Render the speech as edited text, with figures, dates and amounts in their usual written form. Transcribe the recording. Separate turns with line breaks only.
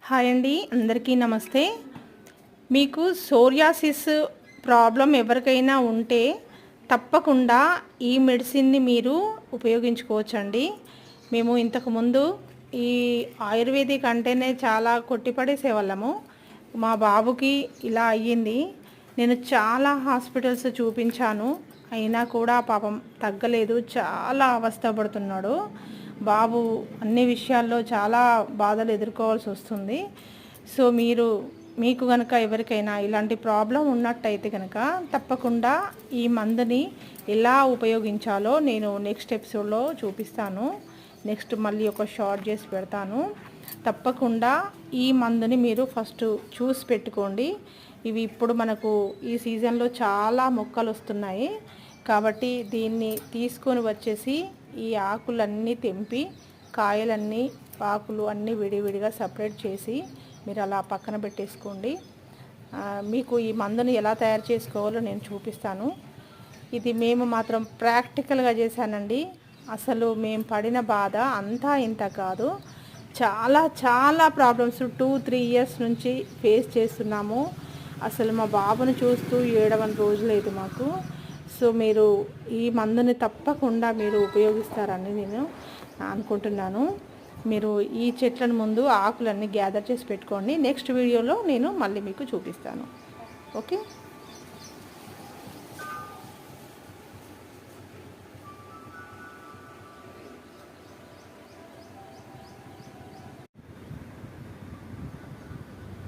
Hi అండి, అందరికీ నమస్తే. మీకు సోరియాసిస్ ప్రాబ్లం ఎవరికైనా ఉంటే తప్పకుండా ఈ మెడిసిన్ని మీరు ఉపయోగించుకోవచ్చండి. మేము ఇంతకుముందు ఈ ఆయుర్వేదిక్ అంటేనే చాలా కొట్టిపడేసేవాళ్ళము. మా బాబుకి ఇలా అయ్యింది. నేను చాలా హాస్పిటల్స్ చూపించాను, అయినా కూడా పాపం తగ్గలేదు. చాలా అవస్థపడుతున్నాడు బాబు. అన్ని విషయాల్లో చాలా బాధలు ఎదుర్కోవాల్సి వస్తుంది. సో మీకు కనుక ఎవరికైనా ఇలాంటి ప్రాబ్లం ఉన్నట్టయితే కనుక తప్పకుండా ఈ మందుని ఎలా ఉపయోగించాలో నేను నెక్స్ట్ ఎపిసోడ్లో చూపిస్తాను. నెక్స్ట్ మళ్ళీ ఒక షార్ట్ చేసి పెడతాను. తప్పకుండా ఈ మందుని మీరు ఫస్ట్ చూసి పెట్టుకోండి. ఇవి ఇప్పుడు మనకు ఈ సీజన్లో చాలా మొక్కలు వస్తున్నాయి కాబట్టి దీన్ని తీసుకొని వచ్చేసి ఈ ఆకులన్నీ తెంపి కాయలన్నీ ఆకులు అన్నీ విడివిడిగా సపరేట్ చేసి మీరు అలా పక్కన పెట్టేసుకోండి. మీకు ఈ మందుని ఎలా తయారు చేసుకోవాలో నేను చూపిస్తాను. ఇది మేము మాత్రం ప్రాక్టికల్గా చేశానండి. అసలు మేము పడిన బాధ అంతా ఇంత కాదు. చాలా చాలా ప్రాబ్లమ్స్ 2-3 ఇయర్స్ నుంచి ఫేస్ చేస్తున్నాము. అసలు మా బాబుని చూస్తూ ఏడవని రోజు లేదు మాకు. సో మీరు ఈ మందుని తప్పకుండా మీరు ఉపయోగిస్తారని నేను అనుకుంటున్నాను. మీరు ఈ చెట్లను ముందు ఆకులన్నీ గ్యాదర్ చేసి పెట్టుకోండి. నెక్స్ట్ వీడియోలో నేను మళ్ళీ మీకు చూపిస్తాను. ఓకే.